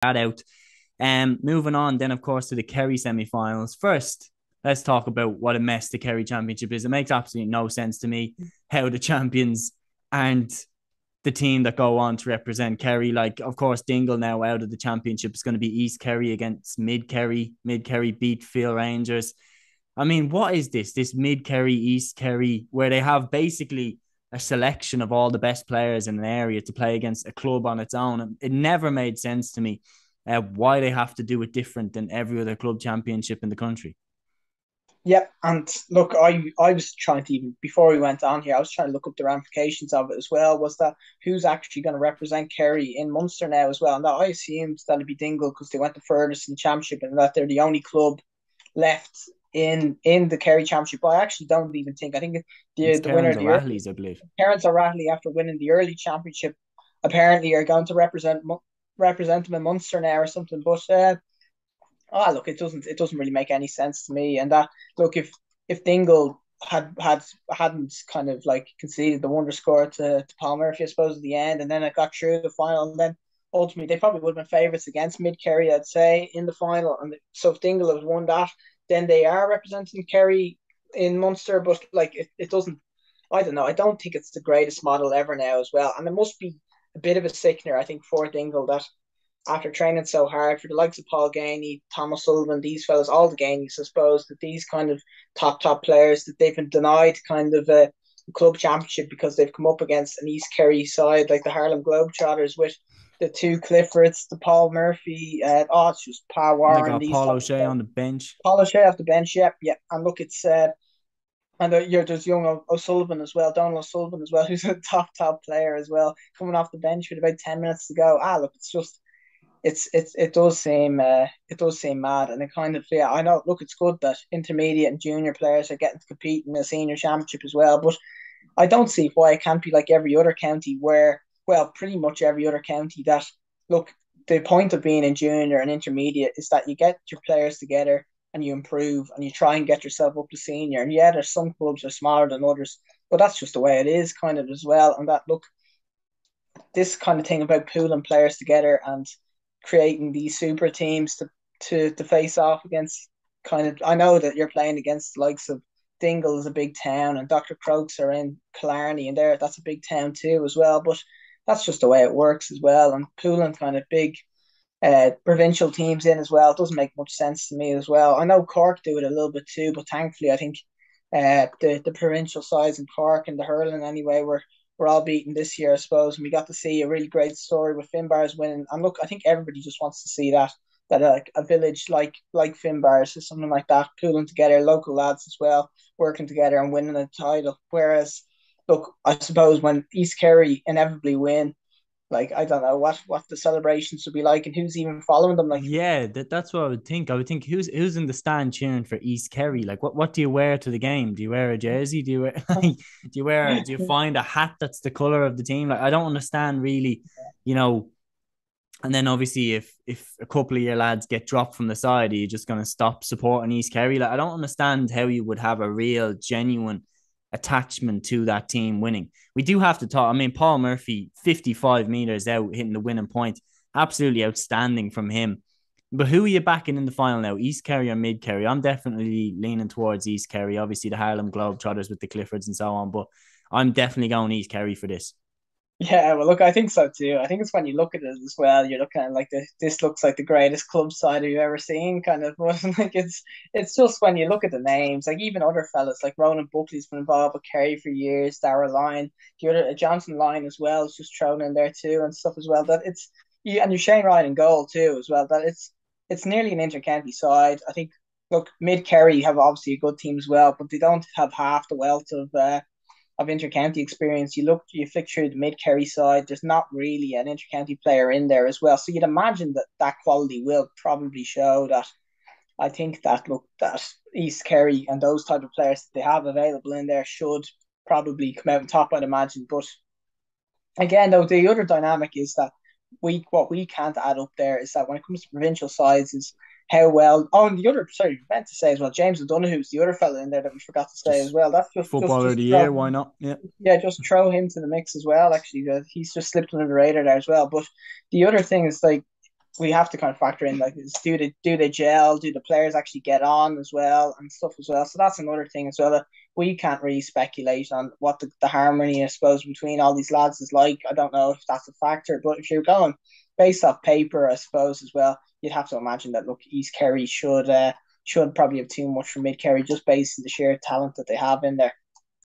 that out. Moving on then, of course, to the Kerry semi-finals. First, let's talk about what a mess the Kerry Championship is. It makes absolutely no sense to me how the champions and the team that go on to represent Kerry, like, of course, Dingle now out of the championship is going to be East Kerry against Mid Kerry. Mid Kerry beat Phil Rangers. I mean, what is this? This Mid Kerry, East Kerry, where they have basically a selection of all the best players in an area to play against a club on its own. It never made sense to me why they have to do it different than every other club championship in the country. Yeah, and look, I was trying to even before we went on here, I was trying to look up the ramifications of it as well. Was that who's actually going to represent Kerry in Munster now as well? And that I assumed that'd be Dingle because they went the furthest in the championship and that they're the only club left in the Kerry Championship. But I actually don't even think I think It's the winner Cairns of the early O'Rahilly's, I believe. parents O'Reilly after winning the early championship apparently are going to represent them in Munster now or something. But look, it doesn't really make any sense to me. And that look, if Dingle hadn't kind of like conceded the wonder score to Paul Murphy, I suppose at the end, and then it got through the final, and then ultimately they probably would have been favourites against Mid Kerry, I'd say, in the final. And so if Dingle has won that, then they are representing Kerry in Munster. But like it doesn't. I don't know. I don't think it's the greatest model ever now as well, and it must be a bit of a sickener, I think, for Dingle that after training so hard for the likes of Paul Gainey, Thomas Sullivan, these fellas, all the Gainies, I suppose, that these kind of top players that they've been denied kind of a club championship because they've come up against an East Kerry side like the Harlem Globetrotters with the two Cliffords, the Paul Murphy, it's just Pa And they Warren, got these Paul type of O'Shea players. on the bench. Paul O'Shea off the bench, yeah. And look, it's and there's young O'Sullivan as well, Donald O'Sullivan as well, who's a top player as well, coming off the bench with about 10 minutes to go. Look, it's just it does seem mad, and it kind of yeah. I know. Look, it's good that intermediate and junior players are getting to compete in the senior championship as well, but I don't see why it can't be like every other county where, well, pretty much every other county that look. The point of being in junior and intermediate is that you get your players together and you improve and you try and get yourself up to senior. And yeah, there's some clubs are smaller than others, but that's just the way it is, kind of as well. And that look, this kind of thing about pooling players together and creating these super teams to face off against kind of I know that you're playing against the likes of Dingle is a big town and Dr. Crokes are in Killarney and there that's a big town too as well. But that's just the way it works as well. And pooling kind of big provincial teams in as well doesn't make much sense to me as well. I know Cork do it a little bit too, but thankfully I think the provincial sides in Cork and the hurling anyway were all beaten this year, I suppose, and we got to see a really great story with Finbars winning. And look, I think everybody just wants to see that like a village like Finbars or something like that, pooling together, local lads as well, working together and winning a title. Whereas, look, I suppose when East Kerry inevitably win, like I don't know what the celebrations would be like and who's even following them. Like Yeah, that's what I would think. I would think who's in the stand cheering for East Kerry? Like, what do you wear to the game? Do you wear a jersey? Do you wear do you find a hat that's the color of the team? Like, I don't understand really, you know. And then obviously, if a couple of your lads get dropped from the side, are you just going to stop supporting East Kerry? Like, I don't understand how you would have a real, genuine attachment to that team winning. We do have to talk. I mean, Paul Murphy, 55 meters out, hitting the winning point, absolutely outstanding from him. But who are you backing in the final now? East Kerry or Mid Kerry? I'm definitely leaning towards East Kerry. Obviously, the Harlem Globetrotters with the Cliffords and so on, but I'm definitely going East Kerry for this. Yeah, well, look, I think so too. I think it's when you look at it as well, you're looking at like this looks like the greatest club side you've ever seen, kind of. But like it's just when you look at the names, like even other fellas like Ronan Buckley's been involved with Kerry for years, Dara Lyon, the other Johnson Lyon as well is just thrown in there too and stuff as well. That it's you and you're Shane Ryan in goal too as well. That it's nearly an inter-county side. I think. Look, Mid Kerry have obviously a good team as well, but they don't have half the wealth of inter-county experience. You flick through the Mid Kerry side. There's not really an inter-county player in there as well. So you'd imagine that that quality will probably show that. I think that look that East Kerry and those type of players that they have available in there should probably come out on top. I'd imagine, but again, though, the other dynamic is that what we can't add up there is that when it comes to provincial sides is how well. Oh, and the other sorry, I meant to say as well, James O'Donoghue's the other fella in there that we forgot to say as Just well. That's footballer of the throw year, why not? Yeah. yeah, just throw him to the mix as well. Actually, he's just slipped under the radar there as well. But the other thing is like we have to kind of factor in like do they gel, do the players actually get on as well and stuff as well. So that's another thing as well that we can't really speculate on what the harmony I suppose between all these lads is like. I don't know if that's a factor, but if you're going based off paper, I suppose as well, you'd have to imagine that look, East Kerry should probably have too much for Mid Kerry just based on the sheer talent that they have in there.